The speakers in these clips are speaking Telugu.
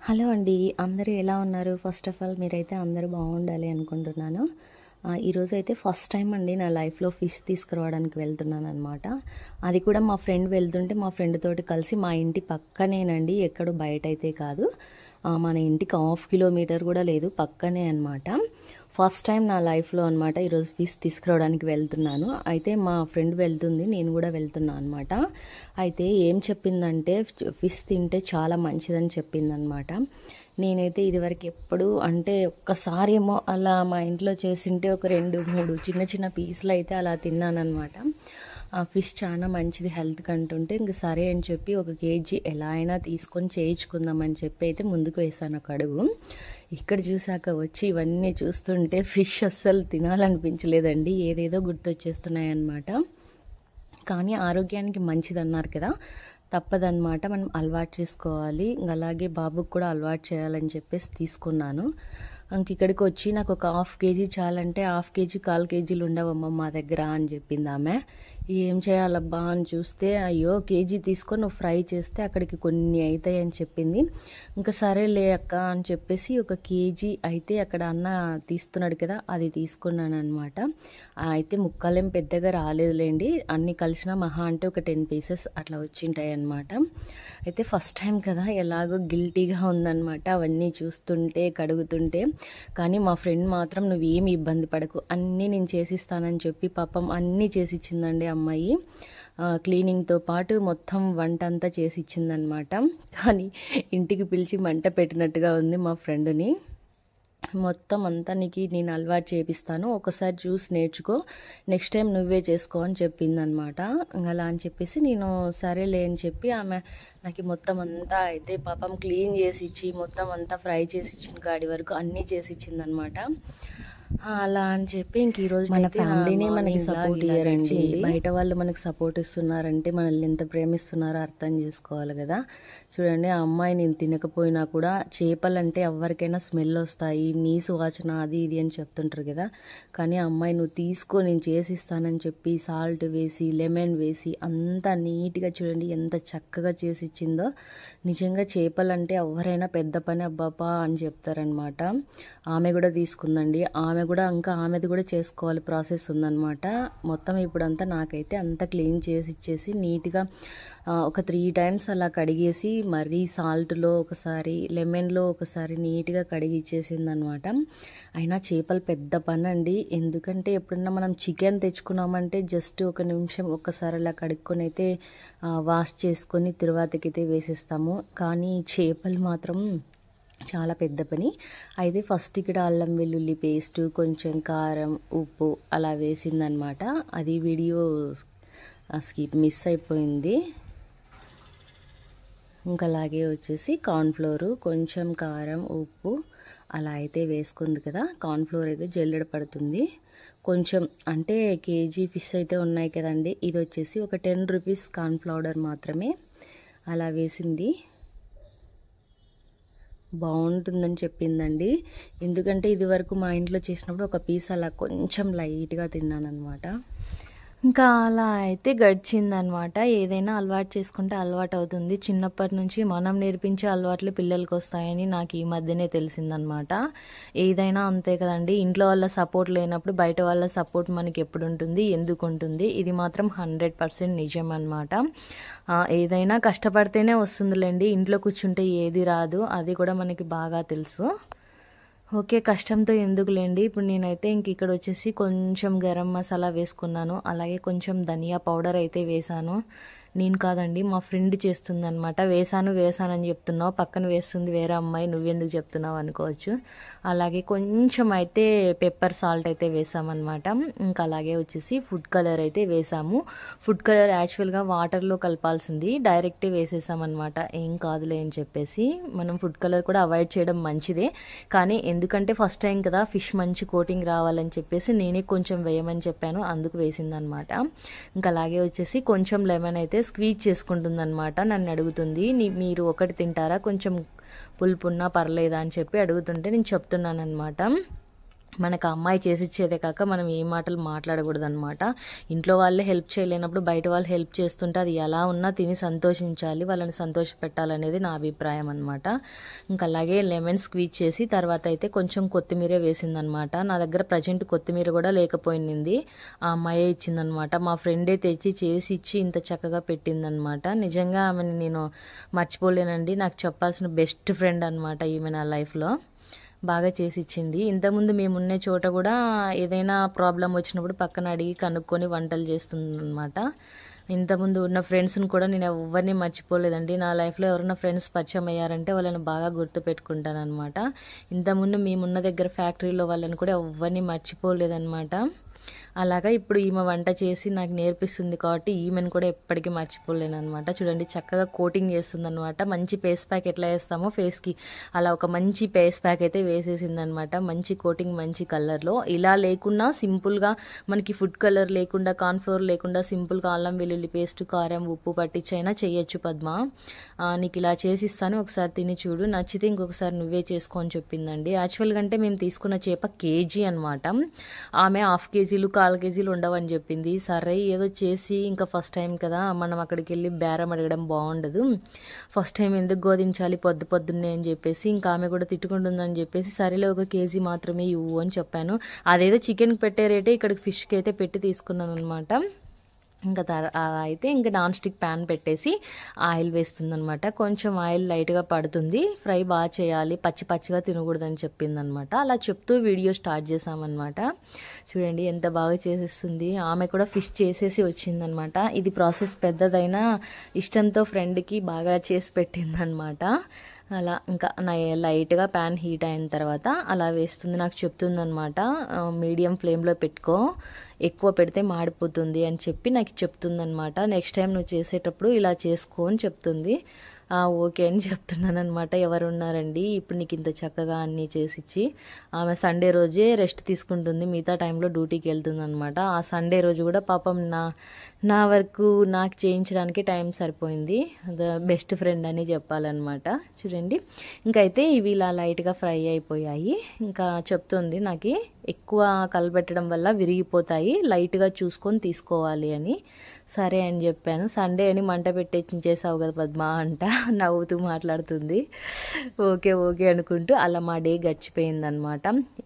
హలో అండి. అందరూ ఎలా ఉన్నారు? ఫస్ట్ ఆఫ్ ఆల్ మీరైతే అందరూ బాగుండాలి అనుకుంటున్నాను. ఈరోజైతే ఫస్ట్ టైం అండి నా లైఫ్‌లో ఫిష్ తీసుకురావడానికి వెళ్తున్నాననమాట. అది కూడా మా ఫ్రెండ్ వెళ్తుంటే మా ఫ్రెండ్ తోటి కలిసి మా ఇంటి పక్కనేనండి. ఎక్కడో బయటైతే కాదు. మన ఇంటికి హాఫ్ కిలోమీటర్ కూడా లేదు. పక్కనే అనమాట. ఫస్ట్ టైం నా లైఫ్‌లో అనమాట ఈరోజు ఫిష్ తీసుకురావడానికి వెళ్తున్నాను. అయితే మా ఫ్రెండ్ వెళ్తుంది. నేను కూడా వెళ్తున్నా అనమాట. అయితే ఏం చెప్పిందంటే ఫిష్ తింటే చాలా మంచిదని చెప్పిందనమాట. నేనైతే ఇదివరకు ఎప్పుడు అంటే ఒక్కసారి ఏమో అలా మా ఇంట్లో చేసింటే ఒక 2, 3 చిన్న చిన్న పీసులు అయితే అలా తిన్నానమాట. ఆ ఫిష్ చాలా మంచిది హెల్త్కి అంటుంటే ఇంక సరే అని చెప్పి 1 కేజీ ఎలా అయినా తీసుకొని చేయించుకుందామని చెప్పి అయితే ముందుకు వేసాను ఒక అడుగు. ఇక్కడ చూసాక వచ్చి ఇవన్నీ చూస్తుంటే ఫిష్ అస్సలు తినాలనిపించలేదండి. ఏదేదో గుర్తొచ్చేస్తున్నాయి అన్నమాట. కానీ ఆరోగ్యానికి మంచిదన్నారు కదా, తప్పదన్నమాట. మనం అలవాటు చేసుకోవాలి. అలాగే బాబుకి కూడా అలవాటు చేయాలని చెప్పేసి తీసుకున్నాను. ఇంక ఇక్కడికి వచ్చి నాకు ఒక హాఫ్ కేజీ చాలంటే హాఫ్ కేజీ 1/4 కేజీలు ఉండవమ్మ మా దగ్గర అని చెప్పింది ఆమె. ఏం చేయాలబ్బా అని చూస్తే అయ్యో కేజీ తీసుకొని నువ్వు ఫ్రై చేస్తే అక్కడికి కొన్ని అవుతాయి అని చెప్పింది. ఇంకా సరేలే అక్క అని చెప్పేసి 1 కేజీ అయితే అక్కడ అన్న తీస్తున్నాడు కదా అది తీసుకున్నాను అనమాట. అయితే ముక్కలేం పెద్దగా రాలేదులేండి, అన్నీ కలిసిన మహా అంటే ఒక 10 పీసెస్ అట్లా వచ్చింటాయి అనమాట. అయితే ఫస్ట్ టైం కదా ఎలాగో గిల్టీగా ఉందన్నమాట అవన్నీ చూస్తుంటే కడుగుతుంటే. కానీ మా ఫ్రెండ్ మాత్రం నువ్వేమి ఇబ్బంది పడకు, అన్నీ నేను చేసిస్తానని చెప్పి పాపం అన్నీ చేసి ఇచ్చిందండి అమ్మాయి. క్లీనింగ్తో పాటు మొత్తం వంట అంతా చేసి ఇచ్చిందనమాట. కానీ ఇంటికి పిలిచి మంట పెట్టినట్టుగా ఉంది మా ఫ్రెండ్ని. మొత్తం అంతా నీకు నేను అలవాటు చేపిస్తాను, ఒకసారి చూసి నేర్చుకో, నెక్స్ట్ టైం నువ్వే చేసుకో అని చెప్పిందనమాట. అలా అని చెప్పేసి నేను సరేలే అని చెప్పి ఆమె నాకు మొత్తం అంతా అయితే పాపం క్లీన్ చేసి ఇచ్చి మొత్తం అంతా ఫ్రై చేసి ఇచ్చిన కాడి వరకు అన్నీ చేసి ఇచ్చిందనమాట. అలా అని చెప్పి ఇంక ఈరోజు మన ఫ్యామిలీనే మనకి సపోర్ట్ ఇయ్యారండి. బయట వాళ్ళు మనకి సపోర్ట్ ఇస్తున్నారంటే మనల్ని ఎంత ప్రేమిస్తున్నారో అర్థం చేసుకోవాలి కదా. చూడండి ఆ అమ్మాయి నేను తినకపోయినా కూడా చేపలంటే ఎవరికైనా స్మెల్ వస్తాయి, నీసు వాసన అది ఇది అని చెప్తుంటారు కదా. కానీ ఆ అమ్మాయి నువ్వు తీసుకో నేను చేసిస్తానని చెప్పి సాల్ట్ వేసి లెమన్ వేసి అంతా నీట్గా చూడండి ఎంత చక్కగా చేసి ఇచ్చిందో. నిజంగా చేపలంటే ఎవరైనా పెద్ద పని అబ్బాపా అని చెప్తారనమాట. ఆమె కూడా తీసుకుందండి. ఆమెది కూడా చేసుకోవాలి ప్రాసెస్ ఉందన్నమాట. మొత్తం ఇప్పుడంతా నాకైతే అంతా క్లీన్ చేసి ఇచ్చేసి నీట్గా ఒక 3 టైమ్స్ అలా కడిగేసి మరీ సాల్ట్లో ఒకసారి లెమన్లో ఒకసారి నీట్గా కడిగి ఇచ్చేసింది అనమాట. అయినా చేపలు పెద్ద పని అండి. ఎందుకంటే ఎప్పుడన్నా మనం చికెన్ తెచ్చుకున్నామంటే జస్ట్ 1 నిమిషం ఒక్కసారి అలా కడుక్కొని అయితే వాష్ చేసుకొని తర్వాతకైతే వేసేస్తాము. కానీ చేపలు మాత్రం చాలా పెద్ద పని. అయితే ఫస్ట్ ఇక్కడ అల్లం వెల్లుల్లి పేస్టు కొంచెం కారం ఉప్పు అలా వేసిందనమాట. అది వీడియో మిస్ అయిపోయింది. ఇంకా అలాగే వచ్చేసి కార్న్ఫ్లోరు కొంచెం కారం ఉప్పు అలా అయితే వేసుకుంది కదా. కార్న్ఫ్లోర్ అయితే జల్లెడ పడుతుంది కొంచెం, అంటే కేజీ ఫిష్ అయితే ఉన్నాయి కదండి. ఇది వచ్చేసి ఒక 10 రూపీస్ కార్న్ఫ్లవర్ మాత్రమే. అలా వేసింది, బాగుంటుందని చెప్పిందండి. ఎందుకంటే ఇది వరకు మా ఇంట్లో చేసినప్పుడు 1 పీస్ అలా కొంచెం లైట్గా తిన్నానమాట. ఇంకా అలా అయితే గడిచిందనమాట. ఏదైనా అలవాటు చేసుకుంటే అలవాటు అవుతుంది. చిన్నప్పటి నుంచి మనం నేర్పించే అలవాట్లు పిల్లలకి వస్తాయని నాకు ఈ మధ్యనే తెలిసిందనమాట. ఏదైనా అంతే కదండి, ఇంట్లో వాళ్ళ సపోర్ట్ లేనప్పుడు బయట వాళ్ళ సపోర్ట్ మనకి ఎప్పుడు ఉంటుంది, ఎందుకు ఉంటుంది, ఇది మాత్రం 100% నిజం అనమాట. ఏదైనా కష్టపడితేనే వస్తుందిలేండి, ఇంట్లో కూర్చుంటే ఏది రాదు, అది కూడా మనకి బాగా తెలుసు. ఓకే, కష్టంతో ఎందుకులేండి. ఇప్పుడు నేనైతే ఇంక ఇక్కడ వచ్చేసి కొంచెం గరం మసాలా వేసుకున్నాను, అలాగే కొంచెం ధనియా పౌడర్ అయితే వేసాను. నేను కాదండి మా ఫ్రెండ్ చేస్తుంది అనమాట. వేసాను అని చెప్తున్నావు, పక్కన వేస్తుంది వేరే అమ్మాయి, నువ్వెందుకు చెప్తున్నావు అనుకోవచ్చు. అలాగే కొంచెం అయితే పెప్పర్ సాల్ట్ అయితే వేసామన్నమాట. ఇంకా అలాగే వచ్చేసి ఫుడ్ కలర్ అయితే వేసాము. ఫుడ్ కలర్ యాక్చువల్గా వాటర్లో కలపాల్సింది, డైరెక్టే వేసేసామన్నమాట. ఏం కాదులే అని చెప్పేసి మనం ఫుడ్ కలర్ కూడా అవాయిడ్ చేయడం మంచిదే. కానీ ఎందుకంటే ఫస్ట్ టైం కదా, ఫిష్ మంచి కోటింగ్ రావాలని చెప్పేసి నేనే కొంచెం వేయమని చెప్పాను, అందుకు వేసిందనమాట. ఇంకా అలాగే వచ్చేసి కొంచెం లెమన్ అయితే స్క్వీజ్ చేసుకుంటుందన్నమాట. నన్ను అడుగుతుంది మీరు ఒకటి తింటారా, కొంచెం పులుపున్నా పర్లేదా అని చెప్పి అడుగుతుంటే నేను చెప్తున్నాను అనమాట. మనకు ఆ అమ్మాయి చేసిచ్చేదే కాక మనం ఏ మాటలు మాట్లాడకూడదు అనమాట. ఇంట్లో వాళ్ళే హెల్ప్ చేయలేనప్పుడు బయట వాళ్ళు హెల్ప్ చేస్తుంటే అది ఎలా ఉన్నా తిని సంతోషించాలి, వాళ్ళని సంతోషపెట్టాలనేది నా అభిప్రాయం అనమాట. ఇంకా అలాగే లెమన్ స్క్వీజ్ చేసి తర్వాత అయితే కొంచెం కొత్తిమీర వేసిందనమాట. నా దగ్గర ప్రజెంట్ కొత్తిమీర కూడా లేకపోయింది, ఆ అమ్మాయే ఇచ్చిందనమాట. మా ఫ్రెండే తెచ్చి చేసి ఇచ్చి ఇంత చక్కగా పెట్టిందనమాట. నిజంగా ఆమెను నేను మర్చిపోలేనండి. నాకు చెప్పాల్సిన బెస్ట్ ఫ్రెండ్ అనమాట ఈమె నా లైఫ్లో. బాగా చేసి ఇచ్చింది. ఇంతకుముందు మేమున్నే చోట కూడా ఏదైనా ప్రాబ్లం వచ్చినప్పుడు పక్కన అడిగి కనుక్కొని వంటలు చేస్తుందన్నమాట. ఇంతకుముందు ఉన్న ఫ్రెండ్స్ని కూడా నేను ఎవరిని మర్చిపోలేదండి. నా లైఫ్లో ఎవరైనా ఫ్రెండ్స్ పరిచయం అయ్యారంటే వాళ్ళని బాగా గుర్తు పెట్టుకుంటాను అనమాట. ఇంతకుముందు మేమున్న దగ్గర ఫ్యాక్టరీలో వాళ్ళని కూడా ఎవరిని మర్చిపోలేదన్నమాట. అలాగా ఇప్పుడు ఈమె వంట చేసి నాకు నేర్పిస్తుంది కాబట్టి ఈమెను కూడా ఎప్పటికీ మర్చిపోలేను అనమాట. చూడండి చక్కగా కోటింగ్ చేస్తుంది అనమాట. మంచి ఫేస్ ప్యాక్ ఎట్లా వేస్తామో ఫేస్కి అలా ఒక మంచి ఫేస్ ప్యాక్ అయితే వేసేసింది అనమాట. మంచి కోటింగ్ మంచి కలర్లో. ఇలా లేకున్నా సింపుల్గా మనకి ఫుడ్ కలర్ లేకుండా కార్న్ఫ్లోర్ లేకుండా సింపుల్గా అల్లం వెల్లుల్లి పేస్ట్ కారం ఉప్పు పట్టించైనా చేయొచ్చు పద్మ. నీకు ఇలా చేసిస్తాను, ఒకసారి తిని చూడు, నచ్చితే ఇంకొకసారి నువ్వే చేసుకో అని చెప్పిందండి. యాక్చువల్గా అంటే మేము తీసుకున్న చేప కేజీ అనమాట. ఆమె హాఫ్ కేజీలు 1/4 కేజీలు ఉండవని చెప్పింది. సరే ఏదో చేసి ఇంకా ఫస్ట్ టైం కదా మనం అక్కడికి వెళ్ళి బేరం అడగడం బాగుండదు, ఫస్ట్ టైం ఎందుకు గోదించాలి పొద్దున్నే అని చెప్పేసి ఇంకా ఆమె కూడా తిట్టుకుంటుందని చెప్పేసి సరేలే 1 కేజీ మాత్రమే ఇవ్వు అని చెప్పాను. అదేదో చికెన్కి పెట్టే రేటే ఇక్కడికి ఫిష్కి అయితే పెట్టి తీసుకున్నాను అనమాట. ఇంకా అయితే ఇంకా నాన్ స్టిక్ ప్యాన్ పెట్టేసి ఆయిల్ వేస్తుందనమాట. కొంచెం ఆయిల్ లైట్గా పడుతుంది, ఫ్రై బాగా చేయాలి, పచ్చిగా తినకూడదని చెప్పిందనమాట. అలా చెప్తూ వీడియో స్టార్ట్ చేసామన్నమాట. చూడండి ఎంత బాగా చేసేస్తుంది. ఆమె కూడా ఫిష్ చేసేసి వచ్చిందనమాట. ఇది ప్రాసెస్ పెద్దదైనా ఇష్టంతో ఫ్రెండ్కి బాగా చేసి పెట్టిందనమాట. అలా ఇంకా లైట్గా ప్యాన్ హీట్ అయిన తర్వాత అలా వేస్తుంది. నాకు చెప్తుంది అనమాట, మీడియం ఫ్లేమ్లో పెట్టుకో, ఎక్కువ పెడితే మాడిపోతుంది అని చెప్పి నాకు చెప్తుంది అనమాట. నెక్స్ట్ టైం నువ్వు చేసేటప్పుడు ఇలా చేసుకో అని చెప్తుంది. ఓకే అని చెప్తున్నాను అనమాట. ఎవరు ఉన్నారండి ఇప్పుడు నీకు ఇంత చక్కగా అన్నీ చేసిచ్చి. ఆమె సండే రోజే రెస్ట్ తీసుకుంటుంది, మిగతా టైంలో డ్యూటీకి వెళ్తుంది అనమాట. ఆ సండే రోజు కూడా పాపం నా వరకు నాకు చేయించడానికి టైం సరిపోయింది. బెస్ట్ ఫ్రెండ్ అని చెప్పాలన్నమాట. చూడండి ఇంకైతే ఇవి ఇలా లైట్గా ఫ్రై అయిపోయాయి. ఇంకా చెప్తుంది నాకు ఎక్కువ కలబెట్టడం వల్ల విరిగిపోతాయి, లైట్గా చూసుకొని తీసుకోవాలి అని. సరే అని చెప్పాను. సండే అని మంట పెట్టేసావు కదా పద్మ అంట నవ్వుతూ మాట్లాడుతుంది. ఓకే అనుకుంటూ అలా మా డే గడిచిపోయిందనమాట.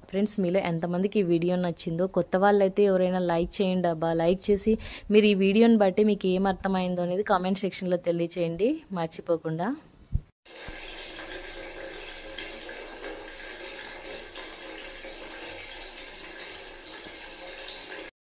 ఫ్రెండ్స్ మీలో ఎంతమందికి ఈ వీడియో నచ్చిందో, కొత్త వాళ్ళైతే ఎవరైనా లైక్ చేయండి అబ్బా. లైక్ చేసి మీరు ఈ వీడియోని బట్టి మీకు ఏం అర్థమైందో అనేది కామెంట్ సెక్షన్లో తెలియచేయండి మర్చిపోకుండా.